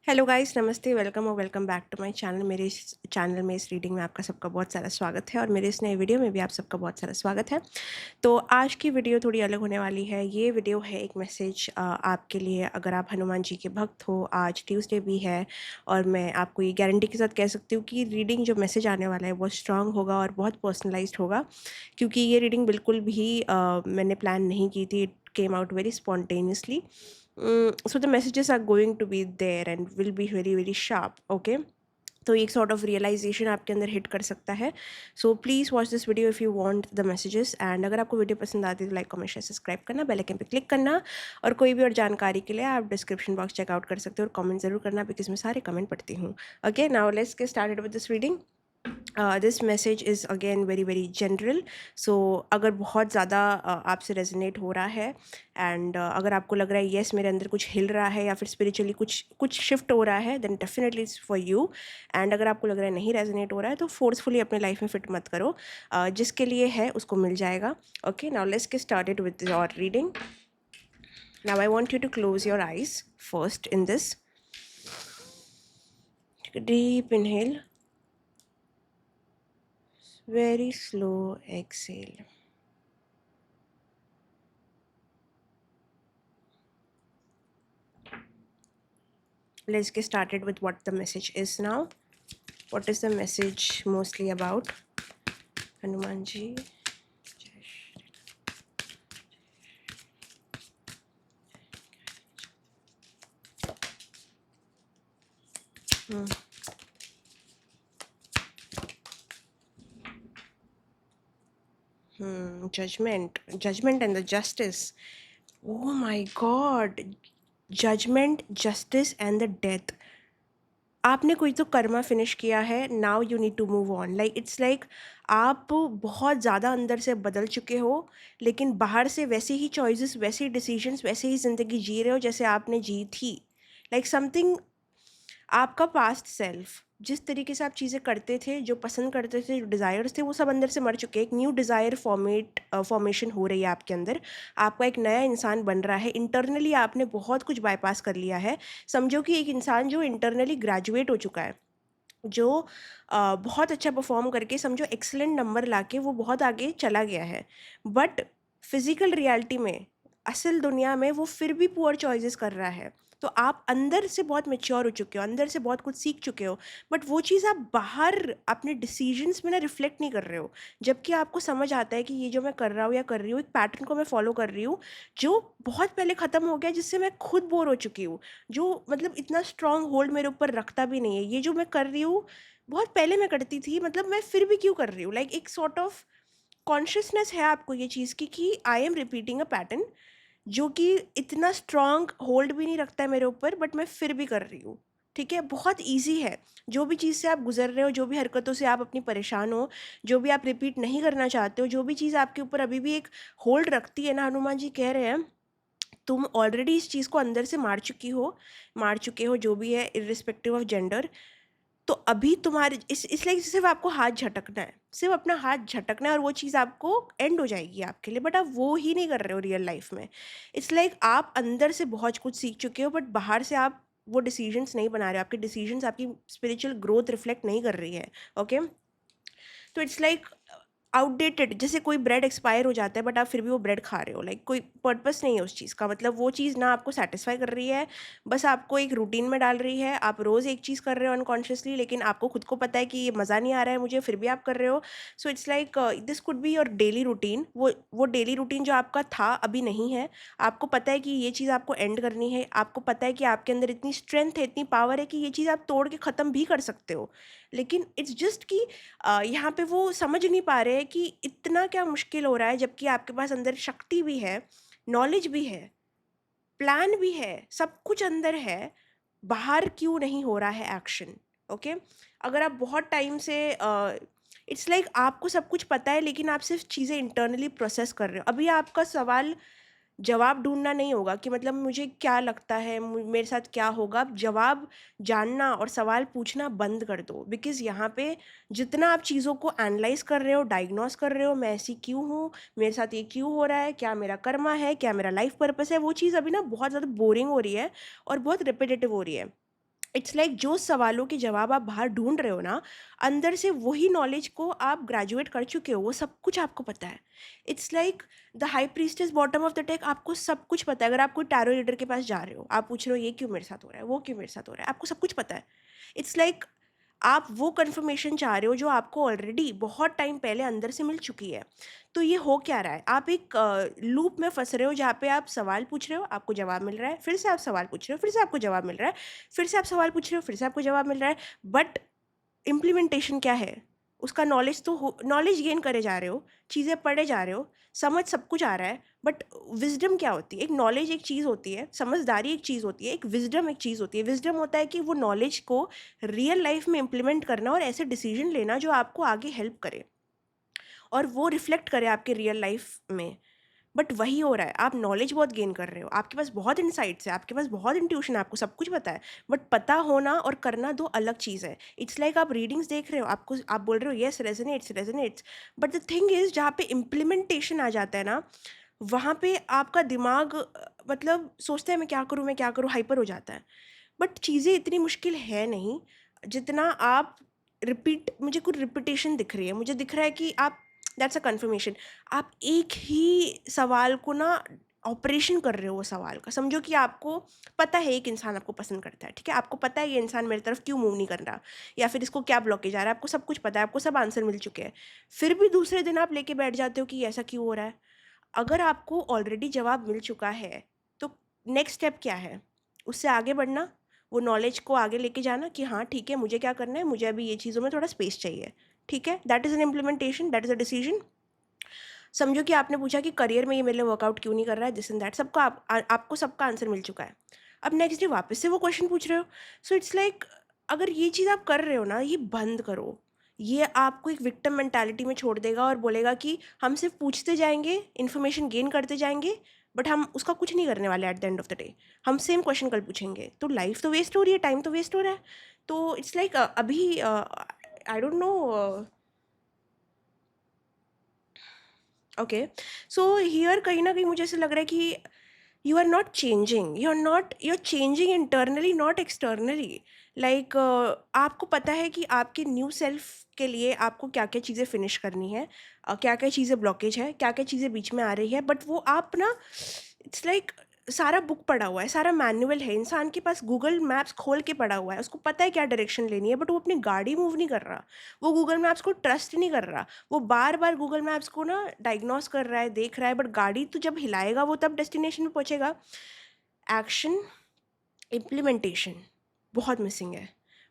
Hello guys, नमस्ते, welcome और welcome back to my channel. मेरे इस चैनल में इस रीडिंग में आपका सबका बहुत सारा स्वागत है और मेरे इस नए वीडियो में भी आप सबका बहुत सारा स्वागत है। तो आज की वीडियो थोड़ी अलग होने वाली है। ये वीडियो है एक मैसेज आपके लिए। अगर आप हनुमान जी के भक्त हो, आज ट्यूसडे भी है और मैं आपको ये गारंटी के साथ कह सकती हूँ कि रीडिंग जो मैसेज आने वाला है वो स्ट्रांग होगा और बहुत पर्सनलाइज्ड होगा, क्योंकि ये रीडिंग बिल्कुल भी मैंने प्लान नहीं की थी। It came out very spontaneously. So the messages are going to be there and will be very very sharp. Okay, तो एक सॉर्ट ऑफ रियलाइजेशन आपके अंदर हिट कर सकता है. So please watch this video if you want the messages. And अगर आपको video पसंद आती है तो लाइक कमेंट शेयर सब्सक्राइब करना, बेल आइकन पे क्लिक करना. और कोई भी और जानकारी के लिए आप डिस्क्रिप्शन बॉक्स चेकआउट कर सकते हो और कमेंट ज़रूर करना, बिकॉज मैं सारे कमेंट पढ़ती हूँ. Okay, now let's get started with this reading. This message is again very very general. So अगर बहुत ज़्यादा आपसे रेजोनेट हो रहा है एंड अगर आपको लग रहा है येस मेरे अंदर कुछ हिल रहा है या फिर स्पिरिचुअली कुछ कुछ शिफ्ट हो रहा है, then definitely it's for you. And अगर आपको लग रहा है नहीं रेजोनेट हो रहा है तो फोर्सफुली अपने लाइफ में फिट मत करो. जिसके लिए है उसको मिल जाएगा. Okay, now let's get started with your reading. Now I want you to close your eyes first in this. Deep inhale, very slow exhale. Let's get started with what the message is now. What is the message mostly about? Hanumanji. Judgment and the justice. Oh my God. Judgment, justice and the death. आपने कोई तो Karma finish किया है. Now you need to move on. Like it's like आप बहुत ज़्यादा अंदर से बदल चुके हो, लेकिन बाहर से वैसे ही चॉइसेस, वैसे ही डिसीजंस, वैसे ही ज़िंदगी जी रहे हो जैसे आपने जी थी. लाइक समथिंग, आपका पास्ट सेल्फ जिस तरीके से आप चीज़ें करते थे, जो पसंद करते थे, जो डिज़ायर्स थे, वो सब अंदर से मर चुके हैं. एक न्यू डिज़ायर फॉर्मेशन हो रही है आपके अंदर. आपका एक नया इंसान बन रहा है. इंटरनली आपने बहुत कुछ बाईपास कर लिया है. समझो कि एक इंसान जो इंटरनली ग्रेजुएट हो चुका है, जो बहुत अच्छा परफॉर्म करके समझो एक्सीलेंट नंबर लाके वो बहुत आगे चला गया है. बट फिजिकल रियलिटी में, असल दुनिया में वो फिर भी पुअर चॉइसेस कर रहा है. तो आप अंदर से बहुत मैच्योर हो चुके हो, अंदर से बहुत कुछ सीख चुके हो, बट वो चीज़ आप बाहर अपने डिसीजंस में ना रिफ्लेक्ट नहीं कर रहे हो. जबकि आपको समझ आता है कि ये जो मैं कर रहा हूँ या कर रही हूँ, एक पैटर्न को मैं फॉलो कर रही हूँ जो बहुत पहले ख़त्म हो गया, जिससे मैं खुद बोर हो चुकी हूँ, जो मतलब इतना स्ट्रॉन्ग होल्ड मेरे ऊपर रखता भी नहीं है. ये जो मैं कर रही हूँ बहुत पहले मैं करती थी, मतलब मैं फिर भी क्यों कर रही हूँ. लाइक एक सॉर्ट ऑफ कॉन्शियसनेस है आपको ये चीज़ की कि I am repeating a pattern जो कि इतना स्ट्रॉन्ग होल्ड भी नहीं रखता है मेरे ऊपर, बट मैं फिर भी कर रही हूँ. ठीक है, बहुत ईजी है. जो भी चीज़ से आप गुजर रहे हो, जो भी हरकतों से आप अपनी परेशान हो, जो भी आप रिपीट नहीं करना चाहते हो, जो भी चीज़ आपके ऊपर अभी भी एक होल्ड रखती है ना, हनुमान जी कह रहे हैं तुम ऑलरेडी इस चीज़ को अंदर से मार चुके हो, जो भी है, इर्रिस्पेक्टिव ऑफ जेंडर. तो अभी तुम्हारे इसलिए सिर्फ आपको हाथ झटकना है, सिर्फ अपना हाथ झटकना है और वो चीज़ आपको एंड हो जाएगी आपके लिए. बट आप वो ही नहीं कर रहे हो रियल लाइफ में. इट्स लाइक आप अंदर से बहुत कुछ सीख चुके हो, बट बाहर से आप वो डिसीजंस नहीं बना रहे हो. आपके डिसीजंस आपकी स्पिरिचुअल ग्रोथ रिफ्लेक्ट नहीं कर रही है. ओके, तो इट्स लाइक आउटडेटेड. जैसे कोई ब्रेड एक्सपायर हो जाता है बट आप फिर भी वो ब्रेड खा रहे हो. लाइक कोई पर्पस नहीं है उस चीज़ का. मतलब वो चीज़ ना आपको सेटिस्फाई कर रही है, बस आपको एक रूटीन में डाल रही है. आप रोज़ एक चीज़ कर रहे हो अनकॉन्शियसली, लेकिन आपको खुद को पता है कि ये मज़ा नहीं आ रहा है मुझे, फिर भी आप कर रहे हो. So it's like this could be your daily routine. वो डेली रूटीन जो आपका था अभी नहीं है. आपको पता है कि ये चीज़ आपको एंड करनी है. आपको पता है कि आपके अंदर इतनी स्ट्रेंथ है, इतनी पावर है कि ये चीज़ आप तोड़ के ख़त्म भी कर सकते हो. लेकिन इट्स जस्ट कि यहाँ पे वो समझ नहीं पा रहे हैं कि इतना क्या मुश्किल हो रहा है, जबकि आपके पास अंदर शक्ति भी है, नॉलेज भी है, प्लान भी है, सब कुछ अंदर है. बाहर क्यों नहीं हो रहा है एक्शन. ओके, अगर आप बहुत टाइम से इट्स लाइक आपको सब कुछ पता है, लेकिन आप सिर्फ चीज़ें इंटरनली प्रोसेस कर रहे हो. अभी आपका सवाल जवाब ढूँढना नहीं होगा कि मतलब मुझे क्या लगता है, मेरे साथ क्या होगा. आप जवाब जानना और सवाल पूछना बंद कर दो. बिकॉज़ यहाँ पे जितना आप चीज़ों को एनालाइज़ कर रहे हो, डायग्नोस कर रहे हो, मैं ऐसी क्यों हूँ, मेरे साथ ये क्यों हो रहा है, क्या मेरा कर्मा है, क्या मेरा लाइफ पर्पस है, वो चीज़ अभी ना बहुत ज़्यादा बोरिंग हो रही है और बहुत रिपिटेटिव हो रही है. इट्स लाइक जो सवालों के जवाब आप बाहर ढूँढ रहे हो ना, अंदर से वही नॉलेज को आप ग्रेजुएट कर चुके हो, वो सब कुछ आपको पता है। It's like the high priestess bottom of the deck, आपको सब कुछ पता है। अगर आप कोई टैरो रीडर के पास जा रहे हो, आप पूछ रहे हो ये क्यों मेरे साथ हो रहा है, वो क्यों मेरे साथ हो रहा है, आपको सब कुछ पता है। इट्स लाइक आप वो कन्फर्मेशन चाह रहे हो जो आपको ऑलरेडी बहुत टाइम पहले अंदर से मिल चुकी है। तो ये हो क्या रहा है, आप एक लूप में फँस रहे हो जहाँ पे आप सवाल पूछ रहे हो, आपको जवाब मिल रहा है, फिर से आप सवाल पूछ रहे हो, फिर से आपको जवाब मिल रहा है, फिर से आप सवाल पूछ रहे हो, फिर से आपको जवाब मिल रहा है। बट इम्प्लीमेंटेशन क्या है? उसका नॉलेज तो हो, नॉलेज गेन करे जा रहे हो, चीज़ें पढ़े जा रहे हो, समझ सब कुछ आ रहा है, बट विज़डम क्या होती है? एक नॉलेज एक चीज़ होती है, समझदारी एक चीज़ होती है, एक विज़डम एक चीज़ होती है। विज़डम होता है कि वो नॉलेज को रियल लाइफ़ में इम्प्लीमेंट करना और ऐसे डिसीज़न लेना जो आपको आगे हेल्प करे और वो रिफ्लेक्ट करे आपके रियल लाइफ़ में। बट वही हो रहा है, आप नॉलेज बहुत गेन कर रहे हो, आपके पास बहुत इनसाइट्स है, आपके पास बहुत इंट्यूशन है, आपको सब कुछ पता है, बट पता होना और करना दो अलग चीज़ है। इट्स लाइक आप रीडिंग्स देख रहे हो, आपको आप बोल रहे हो yes resonates resonates, but the thing is जहाँ पे इम्प्लीमेंटेशन आ जाता है ना, वहाँ पे आपका दिमाग मतलब सोचता है मैं क्या करूँ, हाइपर हो जाता है। बट चीज़ें इतनी मुश्किल है नहीं, जितना आप मुझे कुछ रिपिटेशन दिख रही है, मुझे दिख रहा है कि आप दैट्स अ कन्फर्मेशन, आप एक ही सवाल को ना ऑपरेशन कर रहे हो वो सवाल का। समझो कि आपको पता है एक इंसान आपको पसंद करता है, ठीक है? आपको पता है ये इंसान मेरी तरफ क्यों मूव नहीं कर रहा या फिर इसको क्या ब्लॉकेज आ रहा है, आपको सब कुछ पता है, आपको सब आंसर मिल चुके हैं। फिर भी दूसरे दिन आप लेके बैठ जाते हो कि ऐसा क्यों हो रहा है? अगर आपको ऑलरेडी जवाब मिल चुका है, तो नेक्स्ट स्टेप क्या है? उससे आगे बढ़ना, वो नॉलेज को आगे लेके जाना कि हाँ, ठीक है, मुझे क्या करना है, मुझे अभी ये चीज़ों में थोड़ा स्पेस चाहिए, ठीक है? That is an implementation, that is a decision. समझो कि आपने पूछा कि करियर में ये मेरे लिए वर्कआउट क्यों नहीं कर रहा है, दिस एंड दैट, सबका आपको सबका आंसर मिल चुका है। अब नेक्स्ट डे वापस से वो क्वेश्चन पूछ रहे हो। सो इट्स लाइक अगर ये चीज़ आप कर रहे हो ना, ये बंद करो। ये आपको एक विक्टिम मेंटालिटी में छोड़ देगा और बोलेगा कि हम सिर्फ पूछते जाएँगे, इन्फॉर्मेशन गेन करते जाएँगे, बट हम उसका कुछ नहीं करने वाले at the end of the day. हम सेम क्वेश्चन कल पूछेंगे, तो लाइफ तो वेस्ट हो रही है, टाइम तो वेस्ट हो रहा है। तो इट्स लाइक अभी I don't know. Okay, so here कहीं न कहीं मुझे ऐसा लग रहा है कि you are not changing, you are changing internally not externally. Like आपको पता है कि आपके न्यू सेल्फ के लिए आपको क्या-क्या चीज़ें फिनिश करनी है, क्या-क्या चीज़ें ब्लॉकेज है, क्या-क्या चीज़ें बीच में आ रही है, बट वो आप ना इट्स लाइक सारा बुक पढ़ा हुआ है, सारा मैनुअल है, इंसान के पास गूगल मैप्स खोल के पड़ा हुआ है, उसको पता है क्या डायरेक्शन लेनी है, बट वो अपनी गाड़ी मूव नहीं कर रहा। वो गूगल मैप्स को ट्रस्ट नहीं कर रहा। वो बार-बार गूगल मैप्स को ना डायग्नोस कर रहा है, देख रहा है, बट गाड़ी तो जब हिलाएगा वो तब डेस्टिनेशन पे पहुँचेगा। एक्शन, इम्प्लीमेंटेशन बहुत मिसिंग है,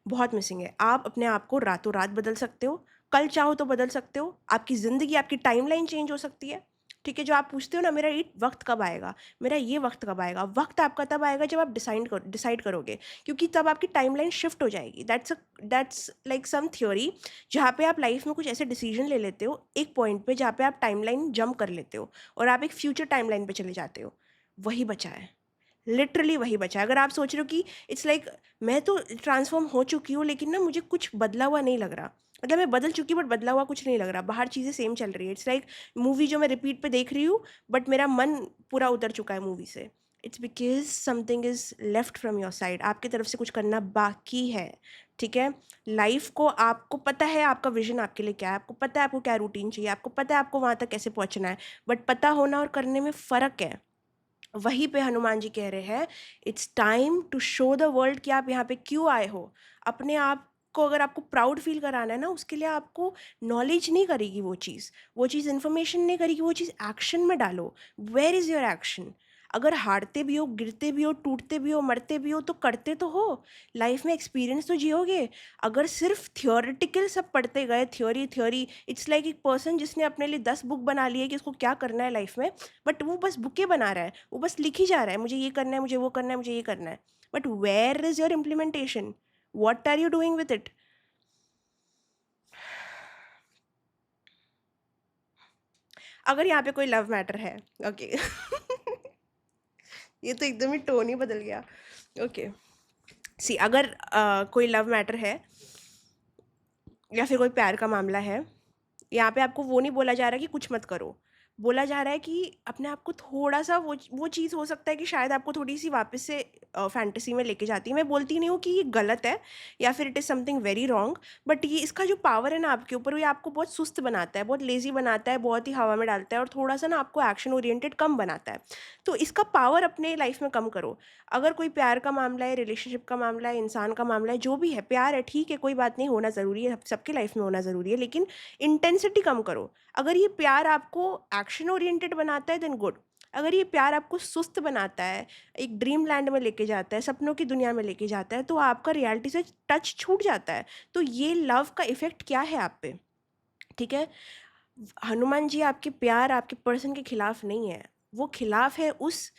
बहुत मिसिंग है। आप अपने आप को रातों-रात बदल सकते हो, कल चाहो तो बदल सकते हो, आपकी ज़िंदगी, आपकी टाइमलाइन चेंज हो सकती है, ठीक है? जो आप पूछते हो ना मेरा ये वक़्त कब आएगा, मेरा ये वक़्त कब आएगा? वक़्त आपका तब आएगा जब आप डिसाइड करोगे, क्योंकि तब आपकी टाइमलाइन शिफ्ट हो जाएगी। दैट्स लाइक सम थ्योरी जहाँ पे आप लाइफ़ में कुछ ऐसे डिसीज़न ले लेते हो, एक पॉइंट पे जहाँ पे आप टाइमलाइन जंप कर लेते हो और आप एक फ्यूचर टाइमलाइन पे चले जाते हो। वही बचा है। लिटरली वही बचा है। अगर आप सोच रहे हो कि इट्स लाइक मैं तो ट्रांसफ़ॉर्म हो चुकी हूँ लेकिन ना मुझे कुछ बदला हुआ नहीं लग रहा। मतलब मैं बदल चुकी हूँ बट बदला हुआ कुछ नहीं लग रहा। बाहर चीज़ें सेम चल रही है। इट्स लाइक मूवी जो मैं रिपीट पे देख रही हूँ बट मेरा मन पूरा उतर चुका है मूवी से। It's because something is left from your side. आपकी तरफ से कुछ करना बाकी है, ठीक है? लाइफ़ को आपको पता है आपका विज़न आपके लिए क्या है, आपको पता है आपको क्या रूटीन चाहिए, आपको पता है आपको वहाँ तक कैसे पहुँचना है, बट पता होना और करने में फ़र्क है। वहीं पे हनुमान जी कह रहे हैं it's time to show the world कि आप यहाँ पे क्यों आए हो। अपने आप को अगर आपको प्राउड फील कराना है ना उसके लिए आपको नॉलेज नहीं करेगी वो चीज़ इन्फॉर्मेशन नहीं करेगी, वो चीज़ एक्शन में डालो। Where is your action? अगर हारते भी हो, गिरते भी हो, टूटते भी हो, मरते भी हो तो करते तो हो। लाइफ में एक्सपीरियंस तो जियोगे। अगर सिर्फ थियोरेटिकल सब पढ़ते गए, थ्योरी थ्योरी, इट्स लाइक एक पर्सन जिसने अपने लिए 10 बुक बना ली है कि उसको क्या करना है लाइफ में, बट वो बस बुकें बना रहा है, वो बस लिख ही जा रहा है, मुझे ये करना है, मुझे वो करना है, मुझे ये करना है। But where is your implementation? What are you doing with it? अगर यहाँ पे कोई लव मैटर है, ओके ये तो एकदम ही टोन ही बदल गया। ओके, सी अगर कोई लव मैटर है या फिर कोई प्यार का मामला है, यहाँ पे आपको वो नहीं बोला जा रहा कि कुछ मत करो। बोला जा रहा है कि अपने आप को थोड़ा-सा वो चीज़ हो सकता है कि शायद आपको थोड़ी-सी वापस से फैंटेसी में लेके जाती है। मैं बोलती नहीं हूँ कि ये गलत है या फिर it is something very wrong, but ये इसका जो पावर है ना आपके ऊपर, वो ये आपको बहुत सुस्त बनाता है, बहुत लेज़ी बनाता है, बहुत ही हवा में डालता है और थोड़ा-सा ना आपको एक्शन ओरिएंटेड कम बनाता है। तो इसका पावर अपने लाइफ़ में कम करो। अगर कोई प्यार का मामला है, रिलेशनशिप का मामला है, इंसान का मामला है, जो भी है, प्यार है, ठीक है, कोई बात नहीं, होना ज़रूरी है, सबके लाइफ़ में होना ज़रूरी है, लेकिन इंटेंसिटी कम करो। अगर ये प्यार आपको एक्शन ओरिएंटेड बनाता है, देन गुड। अगर ये प्यार आपको सुस्त बनाता है, एक ड्रीम लैंड में लेके जाता है, सपनों की दुनिया में लेके जाता है, तो आपका रियलिटी से टच छूट जाता है। तो ये लव का इफ़ेक्ट क्या है आप पे, ठीक है? हनुमान जी आपके प्यार, आपके पर्सन के खिलाफ नहीं है, वो खिलाफ है उस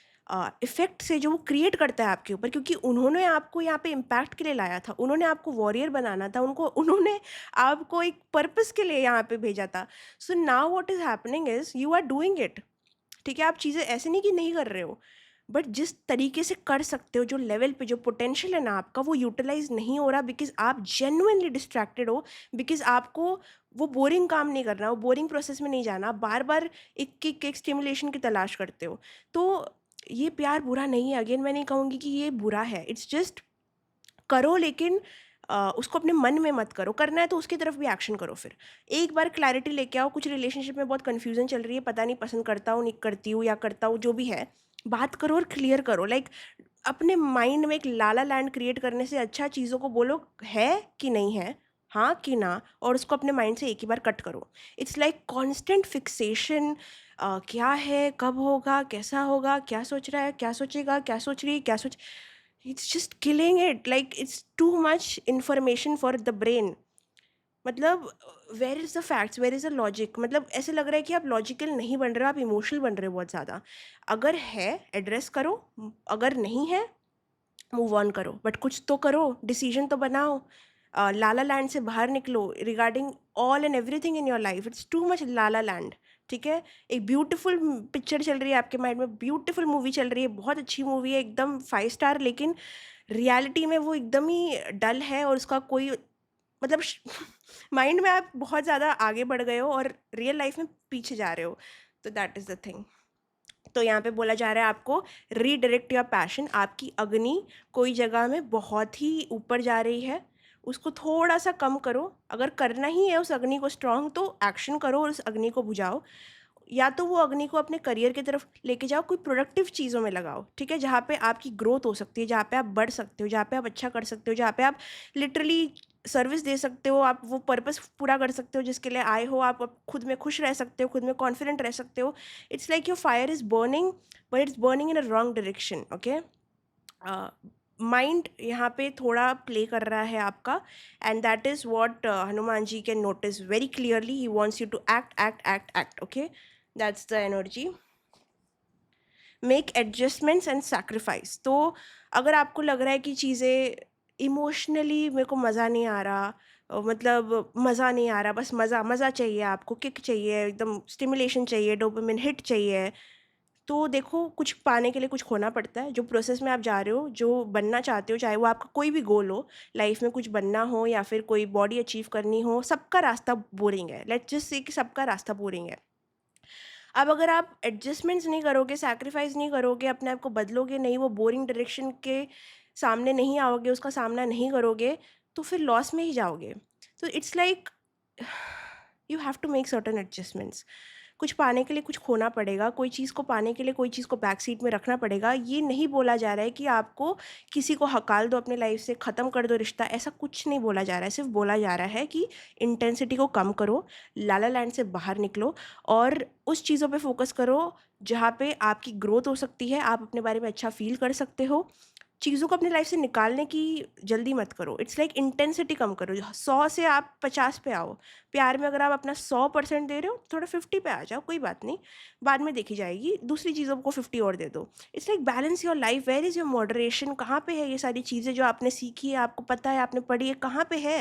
इफ़ेक्ट से जो वो क्रिएट करता है आपके ऊपर, क्योंकि उन्होंने आपको यहाँ पे इम्पैक्ट के लिए लाया था, उन्होंने आपको वॉरियर बनाना था, उन्होंने आपको एक पर्पस के लिए यहाँ पे भेजा था। So now what is happening is you are doing it, ठीक है? आप चीज़ें ऐसे नहीं कि नहीं कर रहे हो, बट जिस तरीके से कर सकते हो, जो लेवल पे जो पोटेंशियल है ना आपका, वो यूटिलाइज़ नहीं हो रहा, बिकॉज़ आप जेन्युइनली डिस्ट्रैक्टेड हो, बिकॉज़ आपको वो बोरिंग काम नहीं करना, वो बोरिंग प्रोसेस में नहीं जाना, आप बार-बार एक स्टिमुलेशन की तलाश करते हो। तो ये प्यार बुरा नहीं है, अगेन मैं नहीं कहूँगी कि ये बुरा है, इट्स जस्ट करो, लेकिन उसको अपने मन में मत करो, करना है तो उसकी तरफ भी एक्शन करो फिर। एक बार क्लैरिटी लेके आओ, कुछ रिलेशनशिप में बहुत कन्फ्यूज़न चल रही है, पता नहीं पसंद करता हूँ, नहीं करती हूँ या करता हूँ, जो भी है, बात करो और क्लियर करो। लाइक अपने माइंड में एक लाला लैंड क्रिएट करने से अच्छा चीज़ों को बोलो, है कि नहीं है, हाँ कि ना, और उसको अपने माइंड से एक ही बार कट करो। इट्स लाइक कॉन्स्टेंट फिक्सेशन, क्या है, कब होगा, कैसा होगा, क्या सोच रहा है, क्या सोचेगा, क्या सोच रही है, क्या सोच, it's just killing it, like it's too much information for the brain. मतलब where is the facts, where is the logic, मतलब ऐसे लग रहा है कि आप लॉजिकल नहीं बन रहे हो, आप इमोशनल बन रहे हो बहुत ज़्यादा। अगर है, एड्रेस करो, अगर नहीं है, मूव ऑन करो, बट कुछ तो करो, डिसीजन तो बनाओ। लाला लैंड से बाहर निकलो regarding all and everything in your life, it's too much Lala land, ठीक है? एक ब्यूटीफुल पिक्चर चल रही है आपके माइंड में, ब्यूटीफुल मूवी चल रही है, बहुत अच्छी मूवी है, एकदम 5 स्टार, लेकिन रियलिटी में वो एकदम ही डल है और उसका कोई मतलब माइंड में आप बहुत ज़्यादा आगे बढ़ गए हो और रियल लाइफ में पीछे जा रहे हो। तो दैट इज़ द थिंग। तो यहाँ पे बोला जा रहा है आपको रीडायरेक्ट योर पैशन, आपकी अग्नि कोई जगह में बहुत ही ऊपर जा रही है, उसको थोड़ा-सा कम करो। अगर करना ही है उस अग्नि को स्ट्रॉन्ग, तो एक्शन करो और उस अग्नि को बुझाओ। या तो वो अग्नि को अपने करियर की तरफ लेके जाओ, कोई प्रोडक्टिव चीज़ों में लगाओ, ठीक है? जहाँ पे आपकी ग्रोथ हो सकती है, जहाँ पे आप बढ़ सकते हो, जहाँ पे आप अच्छा कर सकते हो, जहाँ पे आप लिटरली सर्विस दे सकते हो, आप वो पर्पस पूरा कर सकते हो जिसके लिए आए हो, आप खुद में खुश रह सकते हो, खुद में कॉन्फिडेंट रह सकते हो। It's like your fire is burning, but it's burning in a wrong direction, okay? Mind यहाँ पे थोड़ा प्ले कर रहा है आपका, and that is what Hanuman ji can notice very clearly, he wants you to act act act act, okay? That's the energy. Make adjustments and sacrifice. तो अगर आपको लग रहा है कि चीज़ें इमोशनली मेरे को मज़ा नहीं आ रहा, मतलब मज़ा नहीं आ रहा, बस मज़ा मज़ा चाहिए, आपको किक चाहिए, एकदम स्टिमुलेशन चाहिए, डोपामिन हिट चाहिए, तो देखो कुछ पाने के लिए कुछ खोना पड़ता है। जो प्रोसेस में आप जा रहे हो, जो बनना चाहते हो, चाहे वो आपका कोई भी गोल हो, लाइफ में कुछ बनना हो या फिर कोई बॉडी अचीव करनी हो, सबका रास्ता बोरिंग है। लेट्स जस्ट से कि सबका रास्ता बोरिंग है। अब अगर आप एडजस्टमेंट्स नहीं करोगे, सैक्रिफाइस नहीं करोगे, अपने आप को बदलोगे नहीं, वो बोरिंग डायरेक्शन के सामने नहीं आओगे, उसका सामना नहीं करोगे, तो फिर लॉस में ही जाओगे। तो it's like you have to make certain adjustments. कुछ पाने के लिए कुछ खोना पड़ेगा, कोई चीज़ को पाने के लिए कोई चीज़ को बैक सीट में रखना पड़ेगा। ये नहीं बोला जा रहा है कि आपको किसी को हकाल दो अपनी लाइफ से, ख़त्म कर दो रिश्ता, ऐसा कुछ नहीं बोला जा रहा है। सिर्फ बोला जा रहा है कि इंटेंसिटी को कम करो, लाला लैंड से बाहर निकलो और उस चीज़ों पे फोकस करो जहाँ पे आपकी ग्रोथ हो सकती है, आप अपने बारे में अच्छा फ़ील कर सकते हो। चीज़ों को अपनी लाइफ से निकालने की जल्दी मत करो। इट्स लाइक इंटेंसिटी कम करो। 100 से आप 50 पे आओ। प्यार में अगर आप अपना 100% दे रहे हो, थोड़ा 50 पे आ जाओ, कोई बात नहीं, बाद में देखी जाएगी। दूसरी चीज़ों को 50 और दे दो। It's like balance your life, where is your moderation, कहाँ पे है ये सारी चीज़ें जो आपने सीखी है, आपको पता है, आपने पढ़ी है, कहाँ पे है?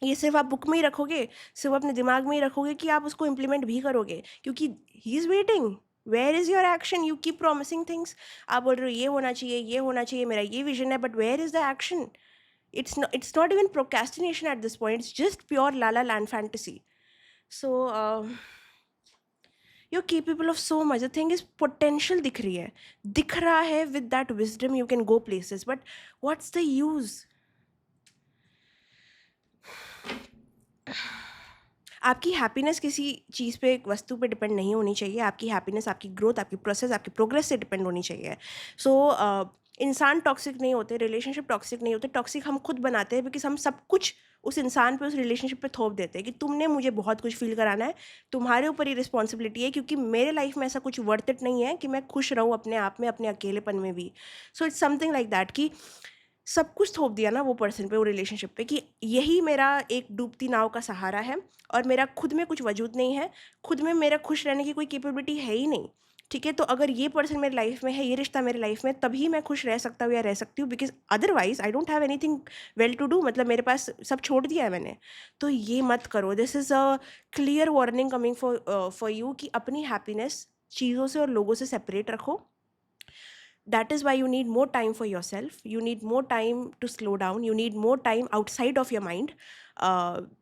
ये सिर्फ़ आप बुक में ही रखोगे, सिर्फ़ अपने दिमाग में ही रखोगे कि आप उसको इम्प्लीमेंट भी करोगे? क्योंकि he is waiting, where is your action? You keep promising things, आप बोल रहे हो ये होना चाहिए, ये होना चाहिए, मेरा ये विज़न है, but where is the action? It's not even procrastination at this point, it's just pure La La Land fantasy. So, you are capable of so much. The thing is potential दिख रहा है. With that wisdom you can go places, but what's the use? आपकी happiness किसी चीज़ पे, एक वस्तु पे डिपेंड नहीं होनी चाहिए. आपकी हैप्पीनेस आपकी ग्रोथ, आपकी प्रोसेस, आपकी प्रोग्रेस से डिपेंड होनी चाहिए. सो इंसान टॉक्सिक नहीं होते, रिलेशनशिप टॉक्सिक नहीं होते. टॉक्सिक हम खुद बनाते हैं, बिकॉज हम सब कुछ उस इंसान पे, उस रिलेशनशिप पे थोप देते हैं कि तुमने मुझे बहुत कुछ फील कराना है, तुम्हारे ऊपर ही रिस्पॉन्सिबिलिटी है, क्योंकि मेरे लाइफ में ऐसा कुछ वर्थ इट नहीं है कि मैं खुश रहूँ अपने आप में, अपने अकेलेपन में भी. So it's something like that कि सब कुछ थोप दिया ना वो पर्सन पे, वो रिलेशनशिप पे, कि यही मेरा एक डूबती नाव का सहारा है और मेरा खुद में कुछ वजूद नहीं है. खुद में मेरा खुश रहने की कोई कैपेबिलिटी है ही नहीं. ठीक है, तो अगर ये पर्सन मेरे लाइफ में है, ये रिश्ता मेरे लाइफ में, तभी मैं खुश रह सकता हूँ या रह सकती हूँ, because otherwise I don't have anything well to do. मतलब मेरे पास सब छोड़ दिया है मैंने. तो ये मत करो. This is a clear warning coming for you कि अपनी हैप्पीनेस चीज़ों से और लोगों से सेपरेट रखो. That is why you need more time for yourself. You need more time to slow down. You need more time outside of your mind.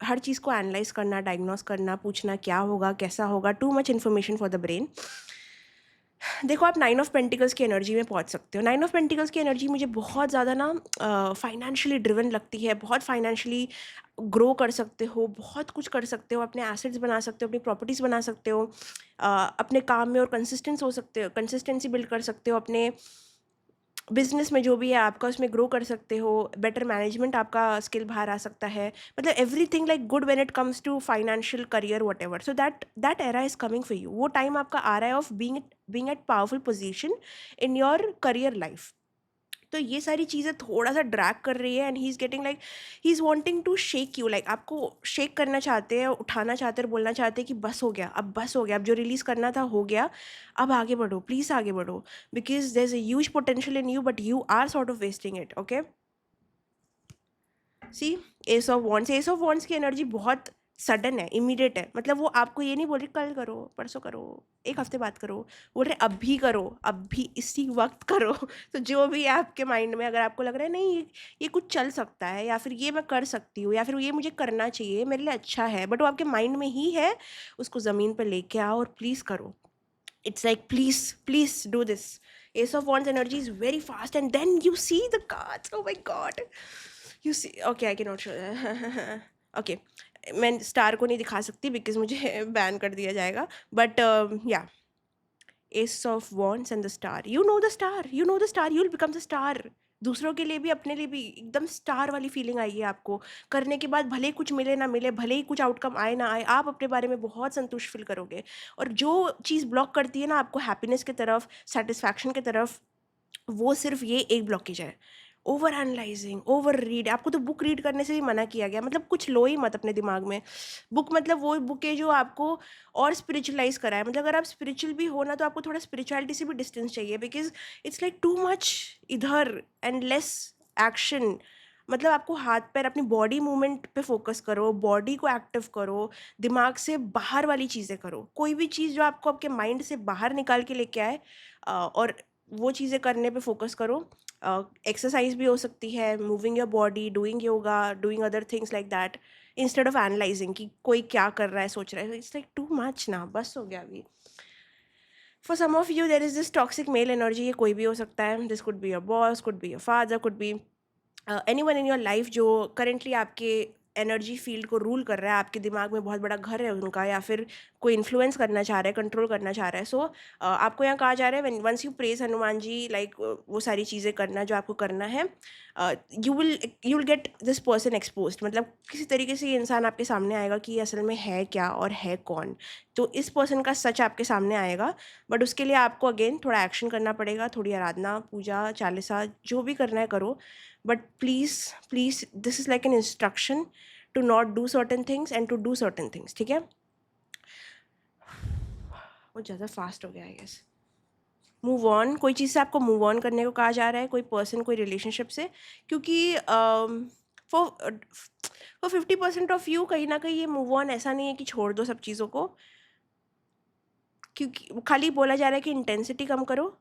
हर चीज़ को analyse करना, डायग्नोस करना, पूछना क्या होगा, कैसा होगा. Too much information for the brain. देखो, आप 9 ऑफ पेंटिकल्स की एनर्जी में पहुंच सकते हो. 9 ऑफ पेंटिकल्स की एनर्जी मुझे बहुत ज़्यादा ना फाइनेंशियली ड्रिवन लगती है. बहुत फाइनेंशियली ग्रो कर सकते हो, बहुत कुछ कर सकते हो, अपने एसेट्स बना सकते हो, अपनी प्रॉपर्टीज़ बना सकते हो, अपने काम में और कंसिस्टेंस हो सकते हो, कंसिस्टेंसी बिल्ड कर सकते हो. अपने बिजनेस में जो भी है आपका, उसमें ग्रो कर सकते हो. बेटर मैनेजमेंट आपका स्किल बाहर आ सकता है. मतलब everything like good when it comes to financial career whatever. So that era is coming for you. वो टाइम आपका आ रहा है of being at powerful position in your career life. तो ये सारी चीज़ें थोड़ा सा ड्रैग कर रही है, and he is getting like he is wanting to shake you. Like आपको शेक करना चाहते हैं, उठाना चाहते हैं, और बोलना चाहते हैं कि बस हो गया, अब बस हो गया, अब जो रिलीज़ करना था हो गया, अब आगे बढ़ो, प्लीज़ आगे बढ़ो. Because there is a huge potential in you, but you are sort of wasting it. Okay, see, ace of wands की एनर्जी बहुत सडन है, इमीडिएट है. मतलब वो आपको ये नहीं बोल रही कल करो, परसों करो, एक हफ्ते बाद करो. बोल रहे अभी करो, अभी इसी वक्त करो. तो जो भी है आपके माइंड में, अगर आपको लग रहा है नहीं ये कुछ चल सकता है, या फिर ये मैं कर सकती हूँ, या फिर ये मुझे करना चाहिए, मेरे लिए अच्छा है, बट वो आपके माइंड में ही है, उसको ज़मीन पर लेके आओ और प्लीज़ करो. It's like please do this. Ace of Wands energy is very fast, and then you see the cards. Oh my god, you see. Okay, I cannot show that. Okay, मैं स्टार को नहीं दिखा सकती because मुझे ban कर दिया जाएगा. But या, Ace of Wands and the star. You know the star. You know the star. You'll become the star. दूसरों के लिए भी, अपने लिए भी एकदम स्टार वाली फीलिंग आएगी आपको. करने के बाद भले ही कुछ मिले ना मिले, भले ही कुछ आउटकम आए ना आए, आप अपने बारे में बहुत संतुष्ट फील करोगे. और जो चीज़ ब्लॉक करती है ना आपको हैप्पीनेस की तरफ, सेटिस्फैक्शन की तरफ, वो सिर्फ ये एक ब्लॉकेज है. Over analysing, over read. आपको तो बुक रीड करने से भी मना किया गया. मतलब कुछ लो ही मत अपने दिमाग में. बुक मतलब वो बुक है जो आपको और स्पिरिचुअलाइज कराए. मतलब अगर आप स्पिरिचुअल भी हो ना, तो आपको थोड़ा स्पिरिचुअलिटी से भी डिस्टेंस चाहिए, because it's like too much इधर एंड लेस एक्शन. मतलब आपको हाथ पैर, अपनी बॉडी मूवमेंट पे फोकस करो, बॉडी को एक्टिव करो, दिमाग से बाहर वाली चीज़ें करो. कोई भी चीज़ जो आपको आपके माइंड से बाहर निकाल के लेके आए, और वो चीज़ें करने पे फोकस करो. एक्सरसाइज भी हो सकती है, moving your body, doing yoga, doing other things like that, instead of analysing कि कोई क्या कर रहा है, सोच रहा है. इट्स लाइक टू मच ना, बस हो गया अभी. For some of you there is this toxic male energy. ये कोई भी हो सकता है. This could be your boss, could be your father, could be anyone in your life जो करेंटली आपके एनर्जी फील्ड को रूल कर रहा है. आपके दिमाग में बहुत बड़ा घर है उनका, या फिर कोई इन्फ्लुएंस करना चाह रहा है, कंट्रोल करना चाह रहा है. सो आपको यहाँ कहा जा रहा है, once you praise Hanuman ji, like वो सारी चीज़ें करना जो आपको करना है, you will get this person expose. मतलब किसी तरीके से ये इंसान आपके सामने आएगा कि ये असल में है क्या और है कौन. तो इस पर्सन का सच आपके सामने आएगा. बट उसके लिए आपको अगेन थोड़ा एक्शन करना पड़ेगा, थोड़ी आराधना, पूजा, चालीसा, जो भी करना है करो. But please this is like an instruction to not do certain things and to do certain things. ठीक है, वो ज़्यादा फास्ट हो गया आई गेस. Move on. कोई चीज़ से आपको मूव ऑन करने को कहा जा रहा है, कोई पर्सन, कोई रिलेशनशिप से, क्योंकि फॉर 50% ऑफ यू कहीं ना कहीं ये मूव ऑन ऐसा नहीं है कि छोड़ दो सब चीज़ों को, क्योंकि खाली बोला जा रहा है कि इंटेंसिटी कम करो,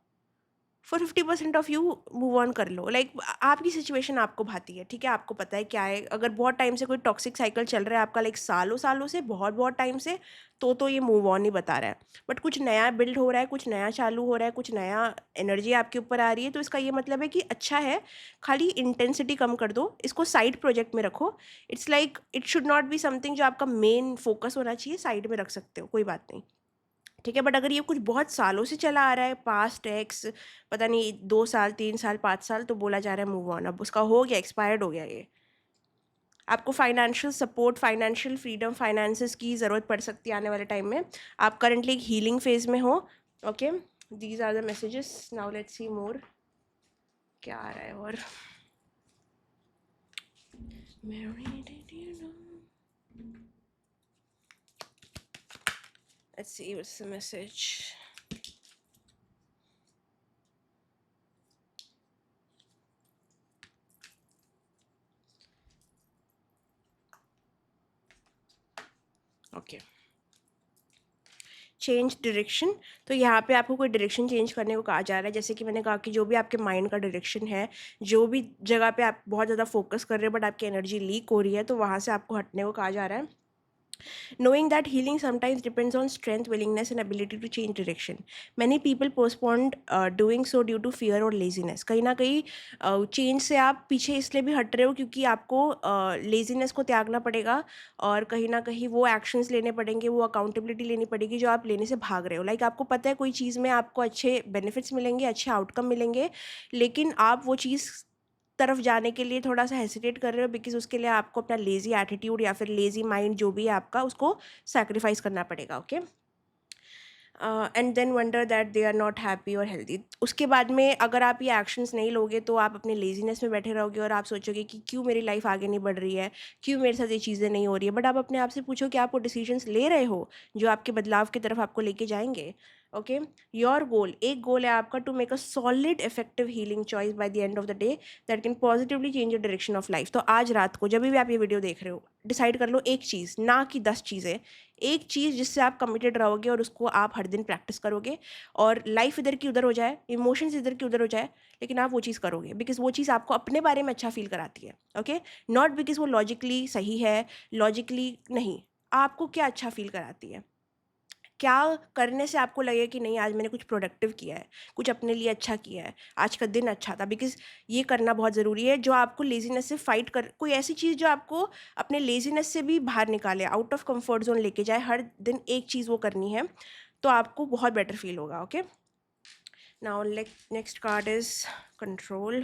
for 50% of you move on कर लो। लाइक आपकी सिचुएशन आपको भाती है, ठीक है, आपको पता है क्या है। अगर बहुत टाइम से कोई टॉक्सिक साइकिल चल रहा है आपका, लाइक सालों सालों से, बहुत बहुत टाइम से, तो ये मूव ऑन ही बता रहा है। बट कुछ नया बिल्ड हो रहा है, कुछ नया चालू हो रहा है, कुछ नया एनर्जी आपके ऊपर आ रही है, तो इसका ये मतलब है कि अच्छा है। खाली इंटेंसिटी कम कर दो, इसको साइड प्रोजेक्ट में रखो। It's like it should not be something जो आपका मेन फोकस होना चाहिए, साइड में रख सकते हो, कोई बात नहीं, ठीक है। बट अगर ये कुछ बहुत सालों से चला आ रहा है, पास्ट एक्स, पता नहीं 2 साल, 3 साल, 5 साल, तो बोला जा रहा है मूव ऑन, अब उसका हो गया, एक्सपायर्ड हो गया ये। आपको financial support, financial freedom, finances की ज़रूरत पड़ सकती है आने वाले टाइम में। आप करंटली एक हीलिंग फेज में हो। Okay, these are the messages. Now let's see more क्या आ रहा है। और Mary, did you know? Let's see what's the message. Okay, change direction. तो यहाँ पे आपको कोई डायरेक्शन चेंज करने को कहा जा रहा है। जैसे कि मैंने कहा कि जो भी आपके माइंड का डायरेक्शन है, जो भी जगह पे आप बहुत ज़्यादा फोकस कर रहे हो बट आपकी एनर्जी लीक हो रही है, तो वहाँ से आपको हटने को कहा जा रहा है। Knowing that healing sometimes depends on strength, willingness, and ability to change direction. Many people postponed doing so due to fear or laziness. कहीं ना कहीं चेंज से आप पीछे इसलिए भी हट रहे हो क्योंकि आपको लेजीनेस को त्यागना पड़ेगा, और कहीं ना कहीं वो एक्शंस लेने पड़ेंगे, वो अकाउंटेबिलिटी लेनी पड़ेगी जो आप लेने से भाग रहे हो। लाइक आपको पता है कोई चीज़ में आपको अच्छे बेनिफिट्स मिलेंगे, अच्छे आउटकम मिलेंगे, लेकिन आप वो चीज़ तरफ जाने के लिए थोड़ा सा हेसिटेट कर रहे हो, बिकॉज उसके लिए आपको अपना लेज़ी एटीट्यूड या फिर लेज़ी माइंड जो भी है आपका, उसको सैक्रिफाइस करना पड़ेगा। Okay, and then wonder that they are not happy और हेल्दी। उसके बाद में अगर आप ये एक्शंस नहीं लोगे तो आप अपने लेजीनेस में बैठे रहोगे और आप सोचोगे कि क्यों मेरी लाइफ आगे नहीं बढ़ रही है, क्यों मेरे साथ ये चीज़ें नहीं हो रही है। बट आप अपने आप से पूछो कि आप वो डिसीजंस ले रहे हो जो आपके बदलाव की तरफ आपको लेके जाएंगे। ओके, योर गोल, एक गोल है आपका, to make a solid effective healing choice by the end of the day that can positively change the direction of life. तो आज रात को जब भी आप ये वीडियो देख रहे हो, डिसाइड कर लो एक चीज़, ना कि 10 चीज़ें, एक चीज़ जिससे आप कमिटेड रहोगे और उसको आप हर दिन प्रैक्टिस करोगे, और लाइफ इधर की उधर हो जाए, इमोशंस इधर की उधर हो जाए, लेकिन आप वो चीज़ करोगे बिकॉज वो चीज़ आपको अपने बारे में अच्छा फील कराती है। ओके, नॉट बिकॉज वो लॉजिकली सही है, लॉजिकली नहीं, आपको क्या अच्छा फील कराती है, क्या करने से आपको लगे कि नहीं आज मैंने कुछ प्रोडक्टिव किया है, कुछ अपने लिए अच्छा किया है, आज का दिन अच्छा था। बिकॉज ये करना बहुत ज़रूरी है जो आपको लेजीनेस से फाइट कर, कोई ऐसी चीज़ जो आपको अपने लेजीनेस से भी बाहर निकाले, आउट ऑफ कंफर्ट जोन लेके जाए, हर दिन एक चीज़ वो करनी है, तो आपको बहुत बेटर फील होगा। Okay, now next card is control.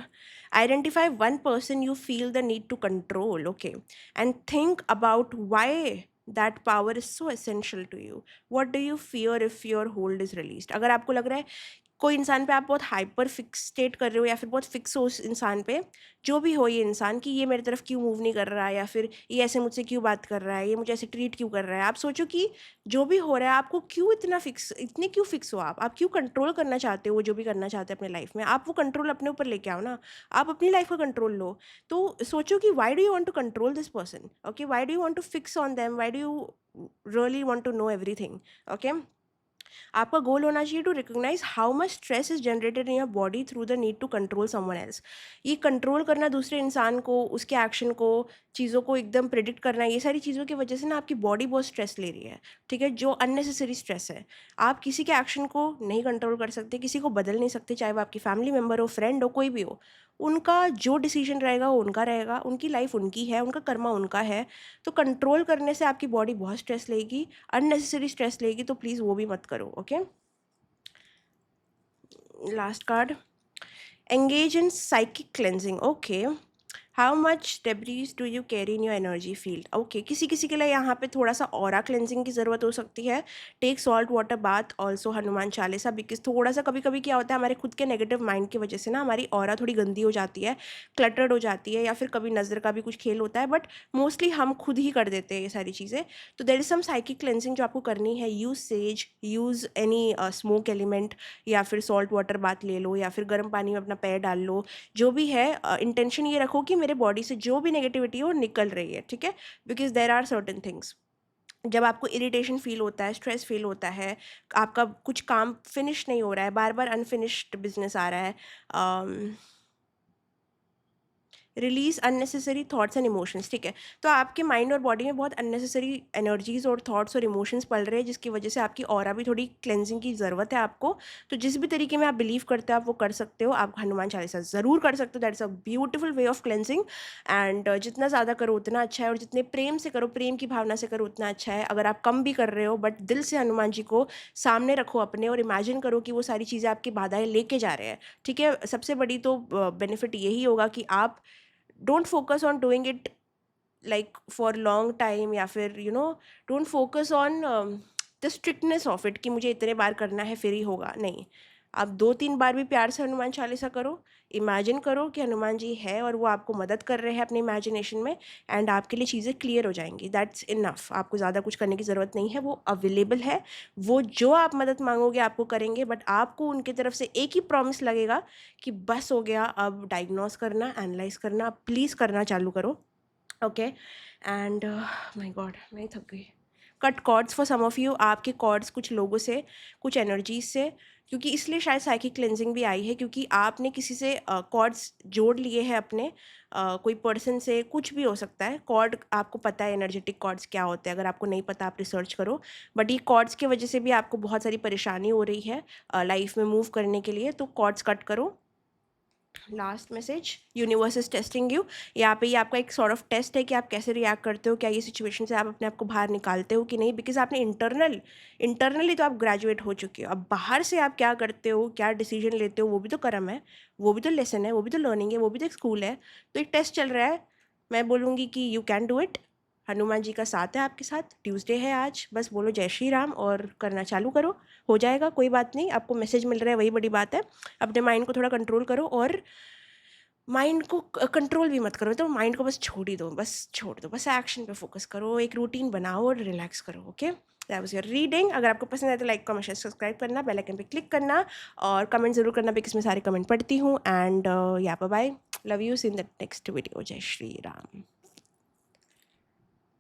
Identify one person you feel the need to control, okay, and think about why that power is so essential to you. What do you fear if your hold is released? अगर आपको लग रहा है कोई इंसान पे आप बहुत हाइपर फिक्सटेट कर रहे हो या फिर बहुत फिक्स हो उस इंसान पे, जो भी हो ये इंसान, कि ये मेरी तरफ क्यों मूव नहीं कर रहा है, या फिर ये ऐसे मुझसे क्यों बात कर रहा है, ये मुझे ऐसे ट्रीट क्यों कर रहा है, आप सोचो कि जो भी हो रहा है आपको क्यों इतना फिक्स, इतने क्यों फिक्स हो आप क्यों कंट्रोल करना चाहते हो वो जो भी करना चाहते हैं अपने लाइफ में, आप वो कंट्रोल अपने ऊपर लेके आओ ना, आप अपनी लाइफ का कंट्रोल लो। तो सोचो कि why do you want to control this person, okay, why do you want to fix on them, why do you really want to know everything. Okay, आपका गोल होना चाहिए to recognise how much stress is generated in your body through the need to control someone else. ये control करना दूसरे इंसान को, उसके action को, चीज़ों को एकदम प्रिडिक्ट करना, ये सारी चीज़ों की वजह से ना आपकी बॉडी बहुत स्ट्रेस ले रही है, ठीक है, जो अननेसेसरी स्ट्रेस है। आप किसी के एक्शन को नहीं कंट्रोल कर सकते, किसी को बदल नहीं सकते, चाहे वो आपकी फैमिली मेम्बर हो, फ्रेंड हो, कोई भी हो। उनका जो डिसीजन रहेगा वो उनका रहेगा, उनकी लाइफ उनकी है, उनका कर्मा उनका है। तो कंट्रोल करने से आपकी बॉडी बहुत स्ट्रेस लेगी, अननेसेसरी स्ट्रेस लेगी, तो प्लीज़ वो भी मत करो। Okay, last card, engage in psychic cleansing. Okay, how much debris do you carry in your energy field. Okay, किसी किसी के लिए यहाँ पे थोड़ा सा ऑरा क्लेंजिंग की ज़रूरत हो सकती है। Take salt water bath, also Hanuman Chalisa, because थोड़ा सा कभी कभी क्या होता है, हमारे खुद के नेगेटिव माइंड की वजह से ना हमारी ऑरा थोड़ी गंदी हो जाती है, क्लटर्ड हो जाती है, या फिर कभी नज़र का भी कुछ खेल होता है, बट मोस्टली हम खुद ही कर देते हैं ये सारी चीज़ें। तो there is some psychic cleansing जो आपको करनी है। Use sage, use any smoke element, या फिर सॉल्ट वाटर बाथ ले लो, या फिर गर्म पानी में अपना पैर डाल लो, जो भी है। इंटेंशन ये रखो कि मेरे बॉडी से जो भी नेगेटिविटी है वो निकल रही है, ठीक है, because there are certain things. जब आपको इरिटेशन फ़ील होता है, स्ट्रेस फ़ील होता है, आपका कुछ काम फिनिश नहीं हो रहा है, बार-बार अनफिनिश्ड बिज़नेस आ रहा है, release unnecessary thoughts and emotions, ठीक है? तो आपके माइंड और बॉडी में बहुत अननेसेसरी एनर्जीज़ और थॉट्स और इमोशंस पल रहे हैं, जिसकी वजह से आपकी ऑरा भी थोड़ी क्लेंजिंग की ज़रूरत है आपको। तो जिस भी तरीके में आप बिलीव करते हो आप वो कर सकते हो। आप हनुमान चालीसा ज़रूर कर सकते हो, that is a beautiful way of cleansing. And जितना ज़्यादा करो उतना अच्छा है, और जितने प्रेम से करो, प्रेम की भावना से करो उतना अच्छा है। अगर आप कम भी कर रहे हो बट दिल से हनुमान जी को सामने रखो अपने, और इमेजिन करो कि वो सारी चीज़ें आपकी बाधाएँ लेके जा रहे हैं, ठीक है? सबसे बड़ी तो बेनिफिट यही होगा कि आप don't focus on doing it like for long time, या फिर don't focus on the strictness of it कि मुझे इतने बार करना है फिर ही होगा, नहीं। आप 2-3 बार भी प्यार से हनुमान चालीसा करो, इमेजिन करो कि हनुमान जी है और वो आपको मदद कर रहे हैं अपने इमेजिनेशन में, एंड आपके लिए चीज़ें क्लियर हो जाएंगी, दैट्स इनफ। आपको ज़्यादा कुछ करने की ज़रूरत नहीं है, वो अवेलेबल है। वो जो आप मदद मांगोगे आपको करेंगे, बट आपको उनकी तरफ से एक ही प्रॉमिस लगेगा कि बस हो गया, अब डायग्नोस करना, एनालाइज करना, प्लीज़ करना चालू करो। ओके। एंड माय गॉड, मैं थक गई। Cut cords for some of you, आपके कॉर्ड्स कुछ लोगों से, कुछ एनर्जीज से, क्योंकि इसलिए शायद साइकिक क्लेंजिंग भी आई है, क्योंकि आपने किसी से कॉर्ड्स जोड़ लिए हैं अपने, कोई पर्सन से, कुछ भी हो सकता है। कॉर्ड आपको पता है एनर्जेटिक कॉर्ड्स क्या होते हैं, अगर आपको नहीं पता आप रिसर्च करो। बट ये कॉर्ड्स की वजह से भी आपको बहुत सारी परेशानी हो रही है लाइफ में मूव करने के लिए, तो कॉर्ड्स कट करो। Last message, universe is testing you. यहाँ पे ये आपका एक सॉर्ट ऑफ टेस्ट है कि आप कैसे रिएक्ट करते हो, क्या ये सिचुएशन से आप अपने आप को बाहर निकालते हो कि नहीं, बिकॉज आपने इंटरनली तो आप ग्रेजुएट हो चुके हो। अब बाहर से आप क्या करते हो, क्या डिसीजन लेते हो, वो भी तो कर्म है, वो भी तो लेसन है, वो भी तो लर्निंग है, वो भी तो एक स्कूल है। तो एक टेस्ट चल रहा है। मैं बोलूँगी कि you can do it. Hanuman ji का साथ है आपके साथ, ट्यूसडे है आज, बस बोलो जय श्री राम और करना चालू करो, हो जाएगा। कोई बात नहीं, आपको मैसेज मिल रहा है वही बड़ी बात है। अपने माइंड को थोड़ा कंट्रोल करो, और माइंड को कंट्रोल भी मत करो, तो माइंड को बस छोड़ ही दो, बस छोड़ दो, बस एक्शन पे फोकस करो, एक रूटीन बनाओ और रिलैक्स करो। Okay, that was your reading. अगर आपको पसंद आए तो लाइक कमेंट शेयर सब्सक्राइब करना, बेल आइकन पे क्लिक करना, और कमेंट ज़रूर करना बिकॉज मैं सारे कमेंट पढ़ती हूँ। And yeah bye, love you, see in the next video. जय श्री राम।